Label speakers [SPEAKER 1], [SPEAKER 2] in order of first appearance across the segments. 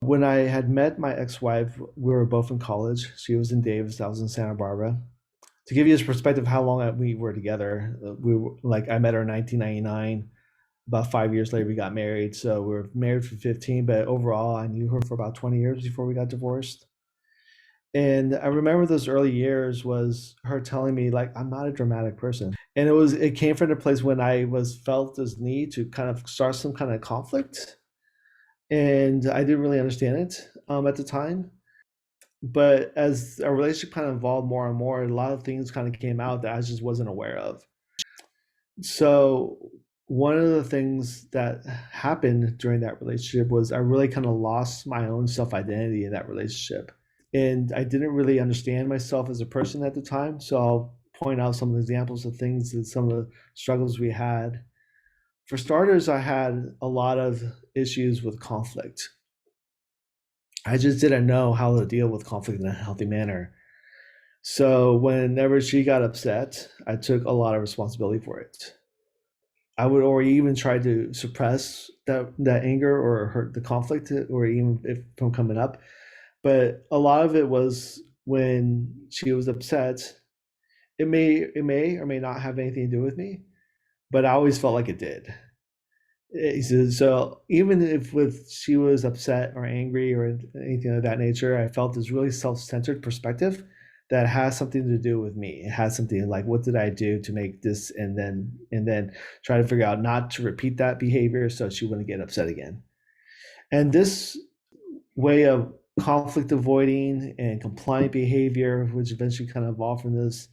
[SPEAKER 1] When I had met my ex-wife, we were both in college. She was in Davis, I was in Santa Barbara. To give you this perspective how long we were together, we were like I met her in 1999. About 5 years later, we got married. So we were married for 15, but overall, I knew her for about 20 years before we got divorced. And I remember those early years was her telling me like I'm not a dramatic person. And it came from a place when I was felt this need to kind of start some kind of conflict. And I didn't really understand it at the time. But as our relationship kind of evolved more and more, a lot of things kind of came out that I just wasn't aware of. So one of the things that happened during that relationship was I really kind of lost my own self identity in that relationship. And I didn't really understand myself as a person at the time. So I'll point out some of the examples of things and some of the struggles we had. For starters, I had a lot of issues with conflict. I just didn't know how to deal with conflict in a healthy manner. So whenever she got upset, I took a lot of responsibility for it. I would or even try to suppress that anger or hurt the conflict or even if from coming up. But a lot of it was when she was upset, it may or may not have anything to do with me, but I always felt like it did. He says, so even if with she was upset or angry or anything of that nature, I felt this really self-centered perspective that has something to do with me. It has something like what did I do to make this and then try to figure out not to repeat that behavior so she wouldn't get upset again. And this way of conflict avoiding and compliant behavior, which eventually kind of evolved from this,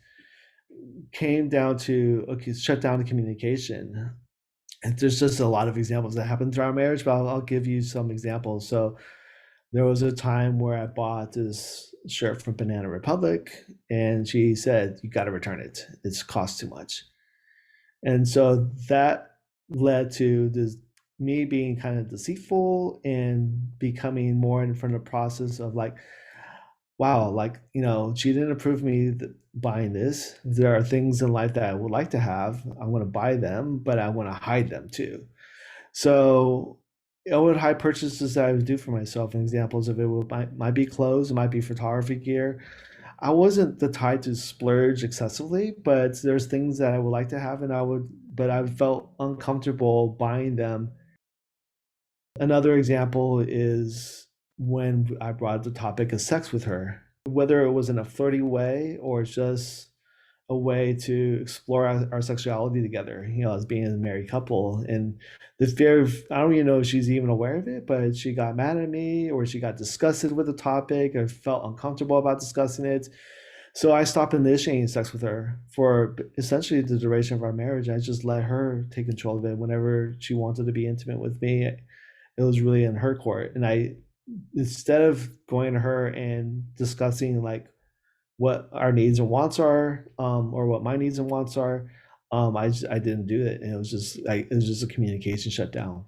[SPEAKER 1] came down to okay, shut down the communication. And there's just a lot of examples that happened through our marriage, but I'll give you some examples. So there was a time where I bought this shirt from Banana Republic, and she said, "You got to return it. It's cost too much." And so that led to this me being kind of deceitful and becoming more in front of the process of like, wow, like, she didn't approve me buying this. There are things in life that I would like to have. I want to buy them, but I want to hide them too. So, what high purchases that I would do for myself, and examples of it might be clothes, it might be photography gear. I wasn't the type to splurge excessively, but there's things that I would like to have, but I felt uncomfortable buying them. Another example is when I brought the topic of sex with her, whether it was in a flirty way or just a way to explore our sexuality together, as being a married couple. And the fear of, I don't even know if she's even aware of it, but she got mad at me or she got disgusted with the topic or felt uncomfortable about discussing it. So I stopped initiating sex with her for essentially the duration of our marriage. I just let her take control of it whenever she wanted to be intimate with me. It was really in her court. And instead of going to her and discussing like what our needs and wants are, or what my needs and wants are, I didn't do it, and it was just a communication shutdown.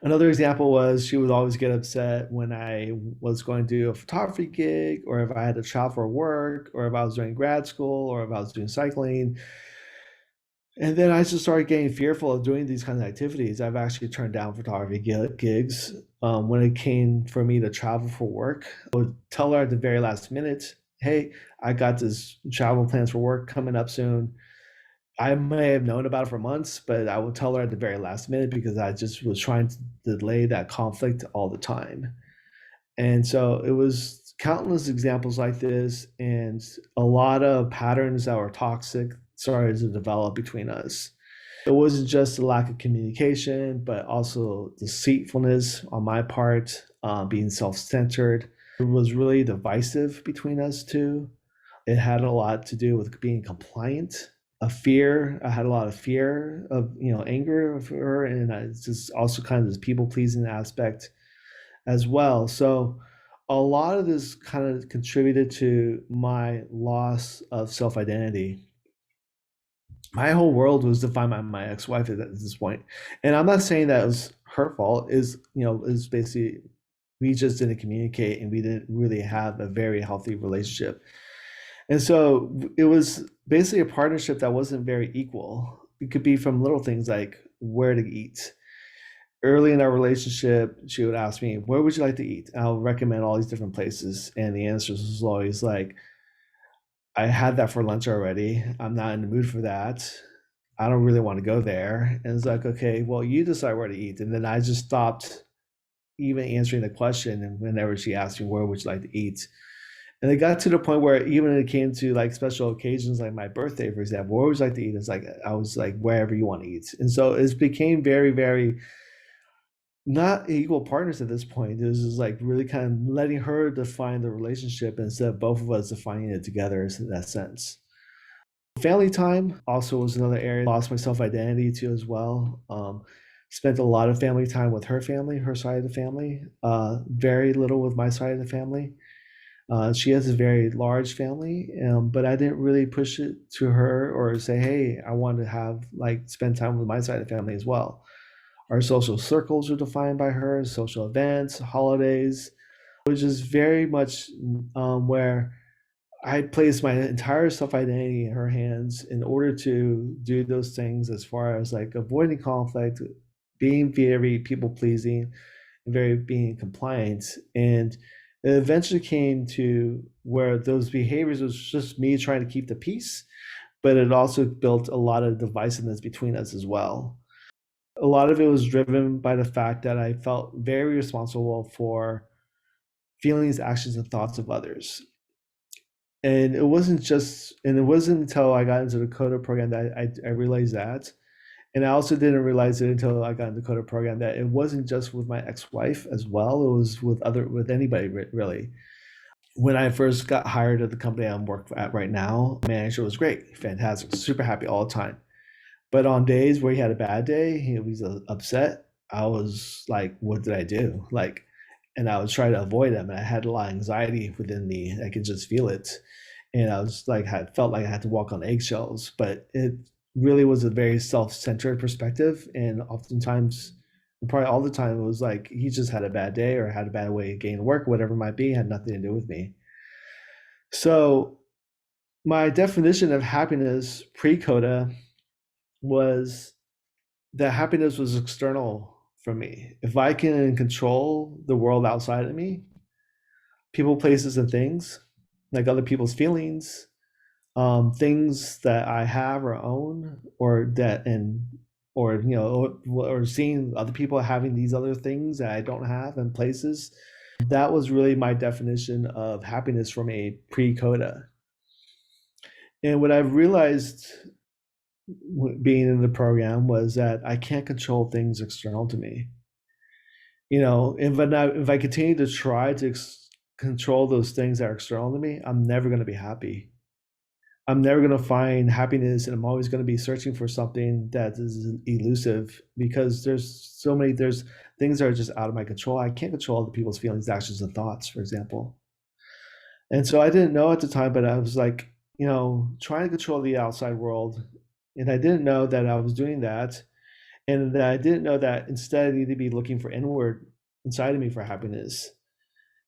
[SPEAKER 1] Another example was she would always get upset when I was going to do a photography gig, or if I had to travel for work, or if I was doing grad school, or if I was doing cycling. And then I just started getting fearful of doing these kinds of activities. I've actually turned down photography gigs when it came for me to travel for work. I would tell her at the very last minute, "Hey, I got this travel plans for work coming up soon." I may have known about it for months, but I would tell her at the very last minute because I just was trying to delay that conflict all the time. And so it was countless examples like this, and a lot of patterns that were toxic started to develop between us. It wasn't just a lack of communication, but also deceitfulness on my part, being self centered. It was really divisive between us two. It had a lot to do with being compliant. A fear. I had a lot of fear of, anger of her, and it's just also kind of this people pleasing aspect as well. So a lot of this kind of contributed to my loss of self identity. My whole world was defined by my ex-wife at this point. And I'm not saying that it was her fault, is basically we just didn't communicate and we didn't really have a very healthy relationship. And so it was basically a partnership that wasn't very equal. It could be from little things like where to eat. Early in our relationship, she would ask me, "Where would you like to eat?" I'll recommend all these different places, and the answer was always like, "I had that for lunch already. I'm not in the mood for that. I don't really want to go there." And it's like, "Okay, well, you decide where to eat." And then I just stopped even answering the question. And whenever she asked me, "Where would you like to eat?" And it got to the point where even it came to like special occasions, like my birthday, for example, where would you like to eat? It's like I was like wherever you want to eat, and so it became very, very not equal partners at this point. It was just like really kind of letting her define the relationship instead of both of us defining it together in that sense. Family time also was another area I lost my self identity to as well. Spent a lot of family time with her family, her side of the family, very little with my side of the family. She has a very large family, but I didn't really push it to her or say, "Hey, I want to have like spend time with my side of the family as well." Our social circles are defined by her, social events, holidays, which is very much where I placed my entire self identity in her hands in order to do those things as far as like avoiding conflict, being very people pleasing, and very being compliant. And it eventually came to where those behaviors was just me trying to keep the peace, but it also built a lot of divisiveness between us as well. A lot of it was driven by the fact that I felt very responsible for feelings, actions, and thoughts of others. And it wasn't until I got into the CoDA program that I realized that. And I also didn't realize it until I got into the CoDA program that it wasn't just with my ex-wife as well. It was with anybody really. When I first got hired at the company I'm working at right now, manager was great, fantastic, super happy all the time. But on days where he had a bad day, he was upset. I was like, "What did I do?" Like, and I would try to avoid him. And I had a lot of anxiety within me. I could just feel it, and I was like, had felt like I had to walk on eggshells. But it really was a very self-centered perspective, and oftentimes, probably all the time, it was like he just had a bad day or had a bad way of getting to work, whatever it might be, had nothing to do with me. So my definition of happiness pre-CoDA was that happiness was external for me. If I can control the world outside of me, people, places, and things, like other people's feelings, things that I have or own, or that and or or seeing other people having these other things that I don't have and places. That was really my definition of happiness from a pre-CoDA. And what I've realized being in the program was that I can't control things external to me. If I continue to try to control those things that are external to me, I'm never going to be happy. I'm never going to find happiness, and I'm always going to be searching for something that is elusive because there's things that are just out of my control. I can't control other people's feelings, actions, and thoughts, for example. And so I didn't know at the time, but I was like, trying to control the outside world, and I didn't know that I was doing that, and that I didn't know that instead I need to be looking for inward inside of me for happiness.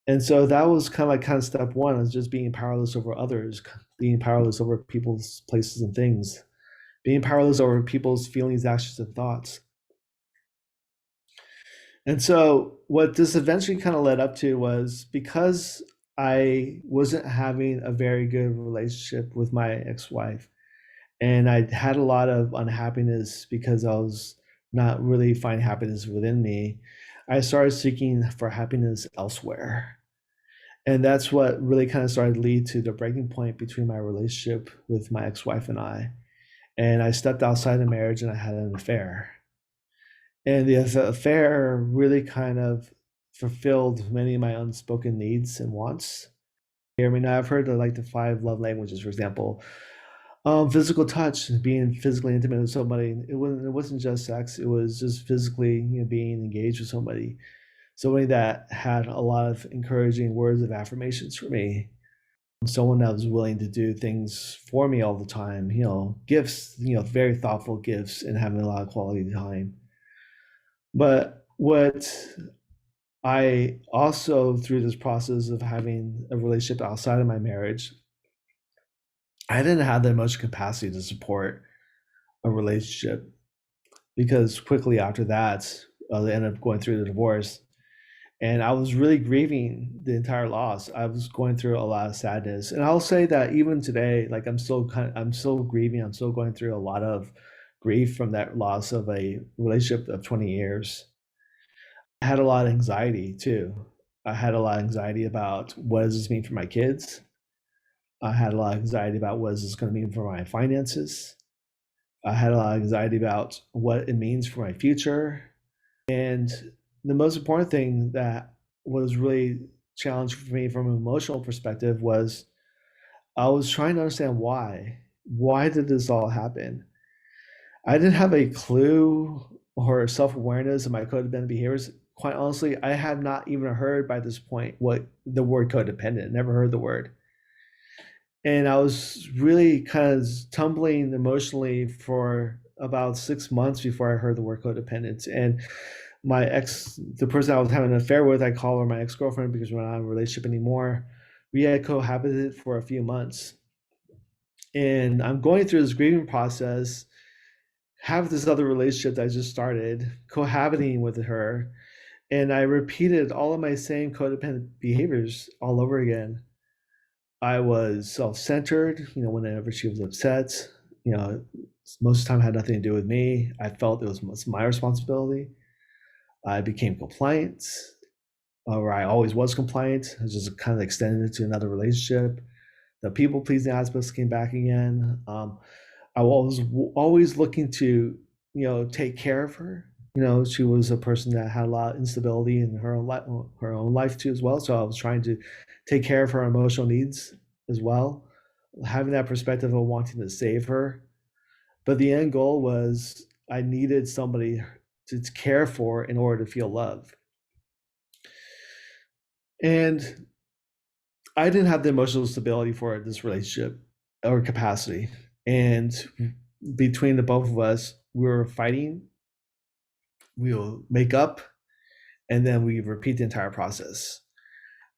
[SPEAKER 1] And so that was kind of step one, is just being powerless over others, being powerless over people's places and things, being powerless over people's feelings, actions, and thoughts. And so what this eventually kind of led up to was, because I wasn't having a very good relationship with my ex-wife, and I had a lot of unhappiness because I was not really finding happiness within me. I started seeking for happiness elsewhere. And that's what really kind of started to lead to the breaking point between my relationship with my ex-wife and I. And I stepped outside of marriage and I had an affair. And the affair really kind of fulfilled many of my unspoken needs and wants. I mean, I've heard of like the five love languages, for example. Physical touch, being physically intimate with somebody. It wasn't just sex. It was just physically, being engaged with somebody that had a lot of encouraging words of affirmations for me. Someone that was willing to do things for me all the time, gifts, very thoughtful gifts, and having a lot of quality time. But what I also, through this process of having a relationship outside of my marriage, I didn't have that much capacity to support a relationship, because quickly after that, They ended up going through the divorce, and I was really grieving the entire loss. I was going through a lot of sadness, and I'll say that even today, like I'm still grieving. I'm still going through a lot of grief from that loss of a relationship of 20 years. I had a lot of anxiety too. I had a lot of anxiety about what does this mean for my kids. I had a lot of anxiety about what is this going to mean for my finances. I had a lot of anxiety about what it means for my future. And the most important thing that was really challenging for me from an emotional perspective was I was trying to understand why. Why did this all happen? I didn't have a clue or self awareness of my codependent behaviors. Quite honestly, I had not even heard by this point what the word codependent, never heard the word. And I was really kind of tumbling emotionally for about 6 months before I heard the word codependent. And my ex, the person I was having an affair with, I call her my ex girlfriend because we're not in a relationship anymore. We had cohabited for a few months. And I'm going through this grieving process, have this other relationship that I just started, cohabiting with her. And I repeated all of my same codependent behaviors all over again. I was self-centered, whenever she was upset, you know, most of the time had nothing to do with me. I felt it was my responsibility. I became compliant, or I always was compliant. I was just kind of extended it to another relationship. The people pleasing aspects came back again. I was always looking to, take care of her. She was a person that had a lot of instability in her own life too, as well. So I was trying to take care of her emotional needs as well, having that perspective of wanting to save her. But the end goal was I needed somebody to care for in order to feel love. And I didn't have the emotional stability for this relationship or capacity. And between the both of us, we were fighting. We'll make up, and then we repeat the entire process.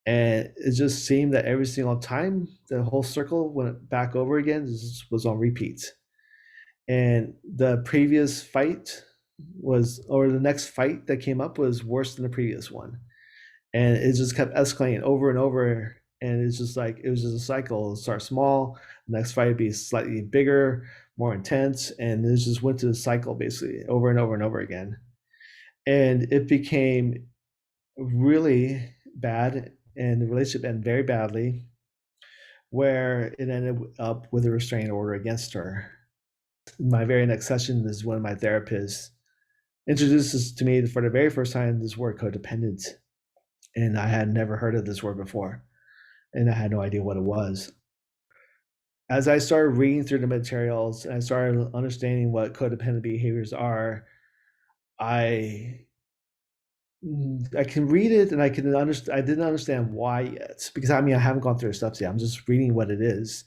[SPEAKER 1] And it just seemed that every single time the whole circle went back over again, this was on repeat. And the previous fight or the next fight that came up was worse than the previous one. And it just kept escalating over and over. And it's just like it was just a cycle. It'll start small, the next fight would be slightly bigger, more intense, and it just went to the cycle basically over and over and over again. And it became really bad, and the relationship ended very badly, where it ended up with a restraining order against her. My very next session is one of my therapists introduces to me for the very first time this word codependent, and I had never heard of this word before, and I had no idea what it was. As I started reading through the materials and I started understanding what codependent behaviors are, I I can read it and I can understand. I didn't understand why yet because I haven't gone through the steps yet. I'm just reading what it is,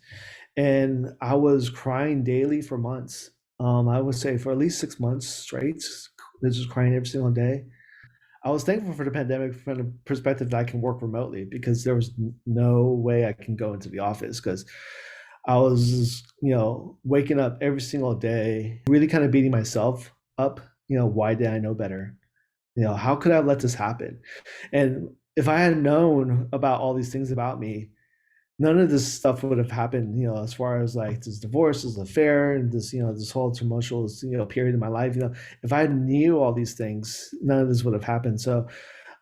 [SPEAKER 1] and I was crying daily for months. I would say for at least 6 months straight, just crying every single day. I was thankful for the pandemic from the perspective that I can work remotely because there was no way I can go into the office because I was, waking up every single day, really kind of beating myself up. Why did I know better? How could I have let this happen? And if I had known about all these things about me, none of this stuff would have happened, as far as like this divorce, this affair, and this whole tumultuous, period in my life. If I knew all these things, none of this would have happened. So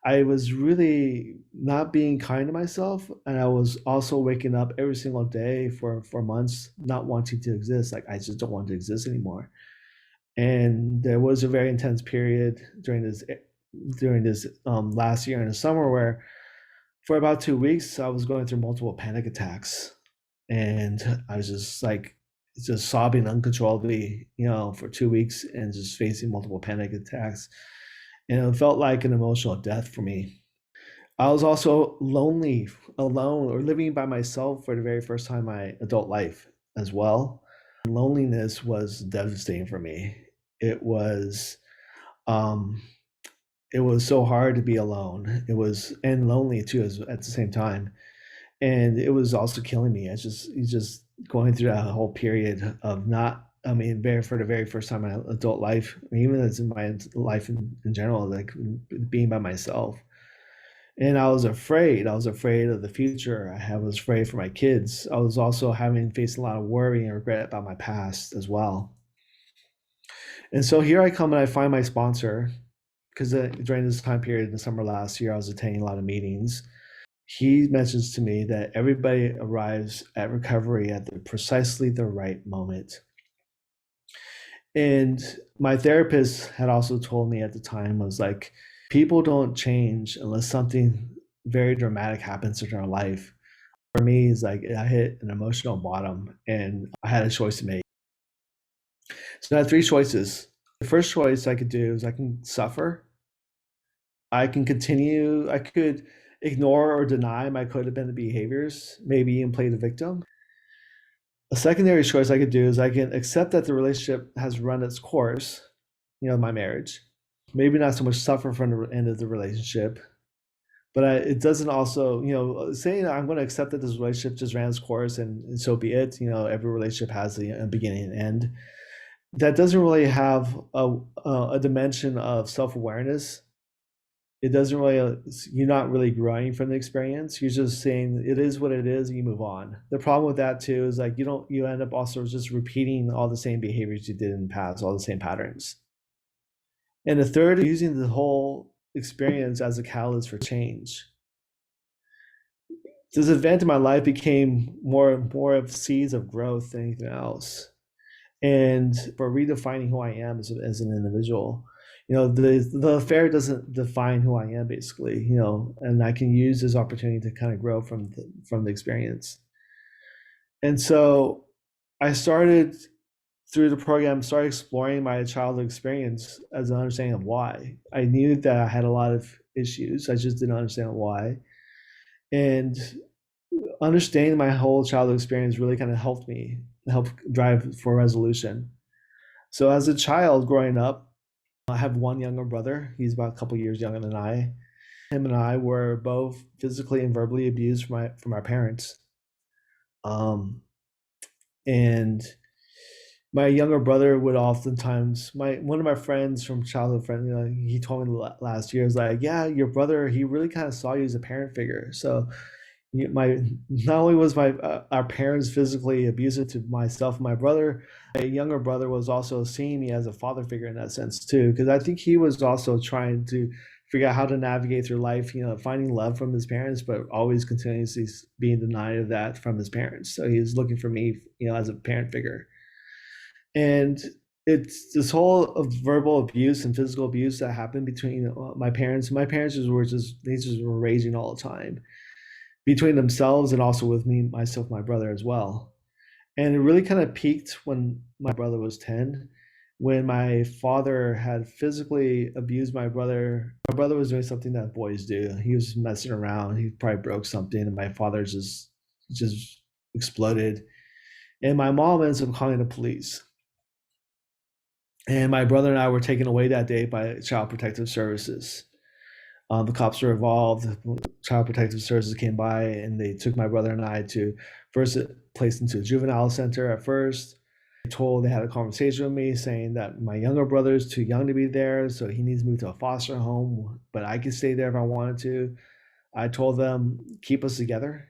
[SPEAKER 1] I was really not being kind to myself. And I was also waking up every single day for months, not wanting to exist. Like I just don't want to exist anymore. And there was a very intense period during this last year in the summer where for about 2 weeks I was going through multiple panic attacks, and I was just sobbing uncontrollably, for 2 weeks and just facing multiple panic attacks, and it felt like an emotional death for me. I was also lonely, alone, or living by myself for the very first time in my adult life as well. Loneliness was devastating for me. It was um it was so hard to be alone. It was and lonely too at the same time. And it was also killing me. It's just going through that whole period of not I mean, for the very first time in my adult life, I mean, even as in my life in general, like being by myself. And I was afraid. I was afraid of the future. Was afraid for my kids. I was also having faced a lot of worry and regret about my past as well. And so here I come and I find my sponsor because during this time period in the summer last year, I was attending a lot of meetings. He mentions to me that everybody arrives at recovery at precisely the right moment. And my therapist had also told me at the time was like, people don't change unless something very dramatic happens in their life. For me, it's like I hit an emotional bottom and I had a choice to make. So I had three choices. The first choice I could do is I can suffer. I can continue, I could ignore or deny my codependent behaviors, maybe even play the victim. A secondary choice I could do is I can accept that the relationship has run its course, my marriage. Maybe not so much suffer from the end of the relationship, but it doesn't also, saying I'm going to accept that this relationship just ran its course and so be it. Every relationship has a beginning and end. That doesn't really have a dimension of self awareness. It doesn't really, you're not really growing from the experience. You're just saying it is what it is and you move on. The problem with that too is like you end up also just repeating all the same behaviors you did in the past, all the same patterns. And the third, using the whole experience as a catalyst for change. This event in my life became more of seeds of growth than anything else. And for redefining who I am as an individual. The affair doesn't define who I am basically, and I can use this opportunity to kind of grow from the experience. And so I started through the program, started exploring my childhood experience as an understanding of why. I knew that I had a lot of issues. I just didn't understand why. And understanding my whole childhood experience really kind of help drive for resolution. So as a child growing up, I have one younger brother. He's about a couple years younger than I. Him and I were both physically and verbally abused from our parents. And my younger brother would oftentimes my one of my friends from childhood friend, he told me last year is like, yeah, your brother, he really kind of saw you as a parent figure. So my not only was my our parents physically abusive to myself and my brother, my younger brother was also seeing me as a father figure in that sense too, because I think he was also trying to figure out how to navigate through life, finding love from his parents, but always continuously being denied of that from his parents. So he was looking for me, as a parent figure. And it's this whole of verbal abuse and physical abuse that happened between my parents. My parents they just were raging all the time between themselves and also with me, myself, my brother as well. And it really kind of peaked when my brother was 10, when my father had physically abused my brother. My brother was doing something that boys do. He was messing around. He probably broke something, and my father just exploded. And my mom ends up calling the police. And my brother and I were taken away that day by Child Protective Services. The cops were involved. Child Protective Services came by and they took my brother and I to first placed into a juvenile center at first. They had a conversation with me saying that my younger brother is too young to be there, so he needs to move to a foster home, but I could stay there if I wanted to. I told them keep us together,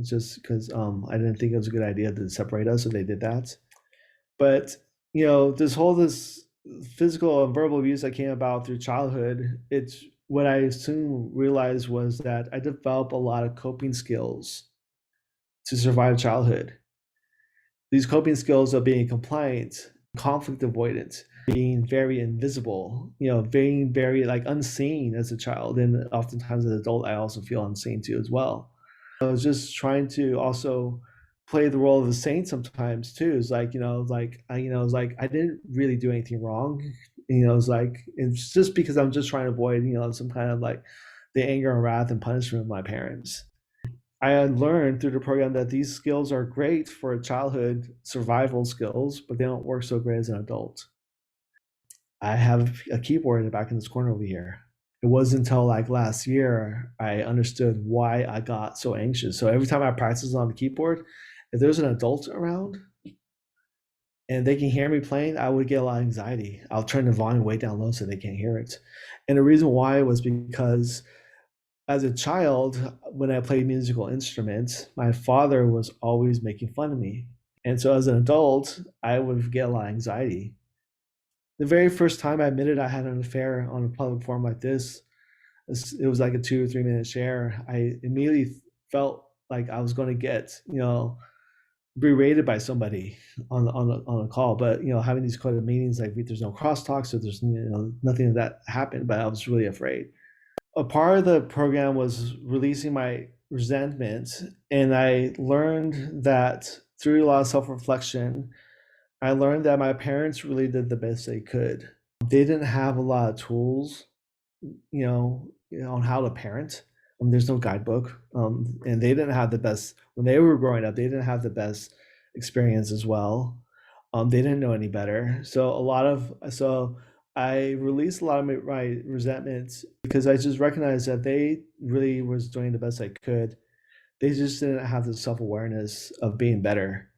[SPEAKER 1] just because I didn't think it was a good idea to separate us, so they did that. But this physical and verbal abuse that came about through childhood, it's what I soon realized was that I developed a lot of coping skills to survive childhood. These coping skills of being compliant, conflict avoidant, being very invisible, being very like unseen as a child, and oftentimes as an adult, I also feel unseen too as well. I was just trying to also play the role of a saint sometimes too. It's like, it's like I didn't really do anything wrong. It's like it's just because I'm just trying to avoid, some kind of like the anger and wrath and punishment of my parents. I had learned through the program that these skills are great for childhood survival skills, but they don't work so great as an adult. I have a keyboard in the back in this corner over here. It wasn't until like last year I understood why I got so anxious. So every time I practice on the keyboard, if there's an adult around, and they can hear me playing, I would get a lot of anxiety. I'll turn the volume way down low so they can't hear it. And the reason why was because as a child, when I played musical instruments, my father was always making fun of me. And so as an adult, I would get a lot of anxiety. The very first time I admitted I had an affair on a public forum like this, it was like a 2 or 3 minute share. I immediately felt like I was going to get, berated by somebody on a call. But having these kind of meetings, like there's no crosstalk, so there's nothing of that happened. But I was really afraid. A part of the program was releasing my resentment, and I learned that through a lot of self-reflection, I learned that my parents really did the best they could. They didn't have a lot of tools, on how to parent. There's no guidebook, and they didn't have the best when they were growing up. They didn't have the best experience as well. They didn't know any better. So I released a lot of my resentments because I just recognized that they really was doing the best they could. They just didn't have the self awareness of being better.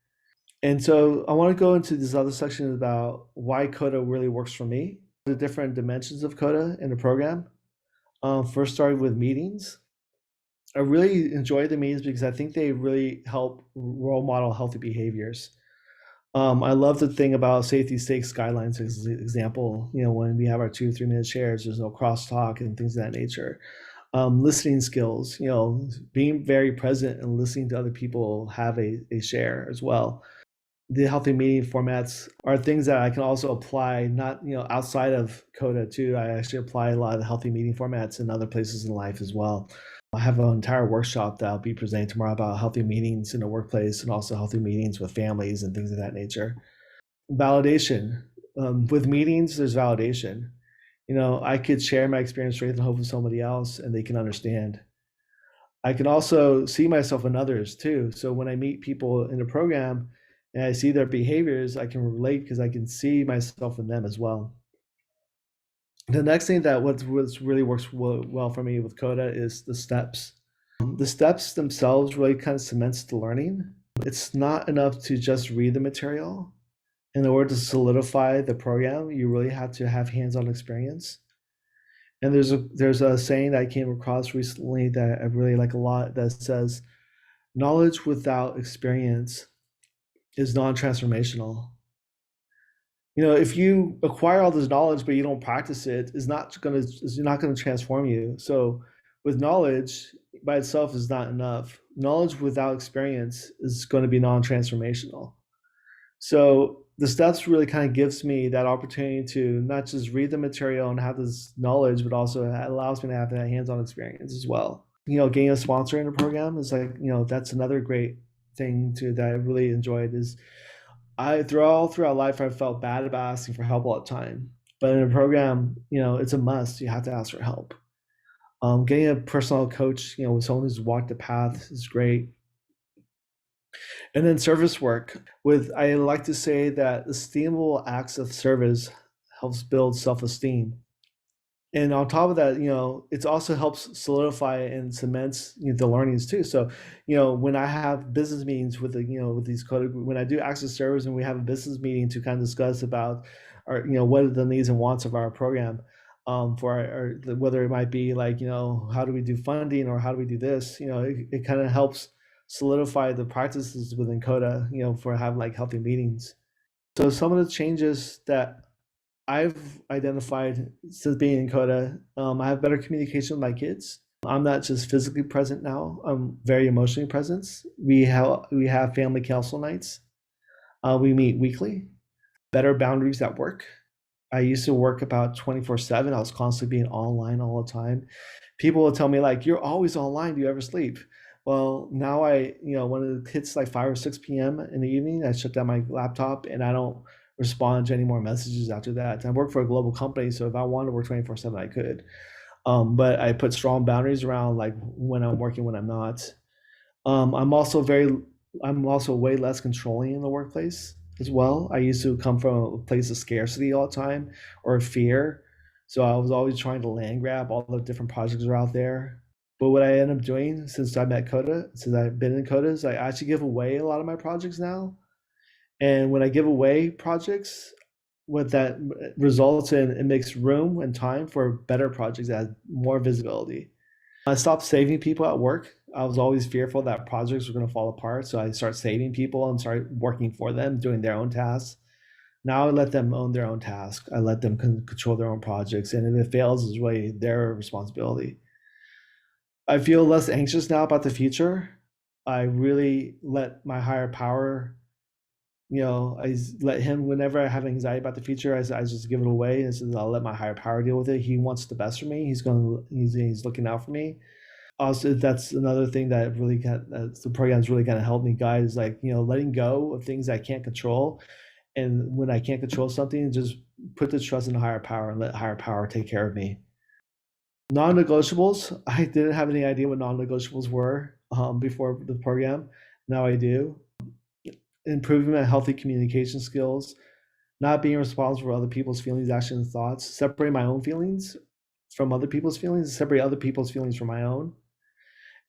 [SPEAKER 1] And so I want to go into this other section about why CoDA really works for me, the different dimensions of CoDA in the program. First started with meetings. I really enjoy the meetings because I think they really help role model healthy behaviors. I love the thing about safety stakes guidelines as an example. When we have our 2 or 3 minute shares, there's no crosstalk and things of that nature. Listening skills, being very present and listening to other people have a share as well. The healthy meeting formats are things that I can also apply, not outside of CoDA too. I actually apply a lot of the healthy meeting formats in other places in life as well. I have an entire workshop that I'll be presenting tomorrow about healthy meetings in the workplace and also healthy meetings with families and things of that nature. Validation. With meetings, there's validation. I could share my experience, faith, and hope with somebody else, and they can understand. I can also see myself in others too. So when I meet people in the program and I see their behaviors, I can relate because I can see myself in them as well. The next thing that what's really works well for me with CoDA is the steps. The steps themselves really kind of cements the learning. It's not enough to just read the material. In order to solidify the program, you really have to have hands-on experience. And there's a saying that I came across recently that I really like a lot that says, knowledge without experience is non-transformational. If you acquire all this knowledge but you don't practice it, is not gonna transform you. So with knowledge by itself is not enough. Knowledge without experience is going to be non-transformational. So the steps really kind of gives me that opportunity to not just read the material and have this knowledge, but also allows me to have that hands-on experience as well. Getting a sponsor in the program is like, that's another great thing too that I really enjoyed is throughout life I felt bad about asking for help all the time. But in a program, it's a must. You have to ask for help. Getting a personal coach, with someone who's walked the path is great. And then service work. I like to say that esteemable acts of service helps build self-esteem. And on top of that, it also helps solidify and cements the learnings too. So, when I have business meetings with with these when I do access servers and we have a business meeting to kind of discuss about our, what are the needs and wants of our program, for whether it might be like, how do we do funding or how do we do this, it kind of helps solidify the practices within CoDA, for having like healthy meetings. So some of the changes that I've identified since being in CoDA, I have better communication with my kids. I'm not just physically present now. I'm very emotionally present. We have family council nights. We meet weekly. Better boundaries at work. I used to work about 24/7. I was constantly being online all the time. People will tell me like, "You're always online. Do you ever sleep?" Well, now when it hits like 5 or 6 p.m. in the evening, I shut down my laptop and I don't respond to any more messages after that. I work for a global company, so if I wanted to work 24/7, I could. But I put strong boundaries around like when I'm working, when I'm not. Um, I'm also very, I'm also way less controlling in the workplace as well. I used to come from a place of scarcity all the time or fear. So I was always trying to land grab all the different projects that are out there. But what I end up doing since I've been in CoDA, is I actually give away a lot of my projects now. And when I give away projects, what that results in, it makes room and time for better projects that have more visibility. I stopped saving people at work. I was always fearful that projects were going to fall apart. So I start saving people and start working for them, doing their own tasks. Now I let them own their own task. I let them control their own projects. And if it fails, it's really their responsibility. I feel less anxious now about the future. I really let my higher power, I let him, whenever I have anxiety about the future, I just give it away. And so I'll let my higher power deal with it. He wants the best for me. He's looking out for me. Also, that's another thing that really the program's really kind of helped me guide is like, letting go of things I can't control. And when I can't control something, just put the trust in higher power and let higher power take care of me. Non-negotiables, I didn't have any idea what non-negotiables were before the program. Now I do. Improving my healthy communication skills, not being responsible for other people's feelings, actions, thoughts, separating my own feelings from other people's feelings, separate other people's feelings from my own,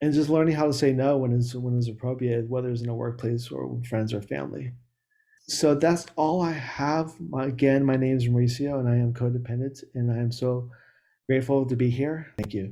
[SPEAKER 1] and just learning how to say no when it's appropriate, whether it's in a workplace or with friends or family. So that's all I have. Again, my name is Mauricio, and I am codependent, and I am so grateful to be here. Thank you.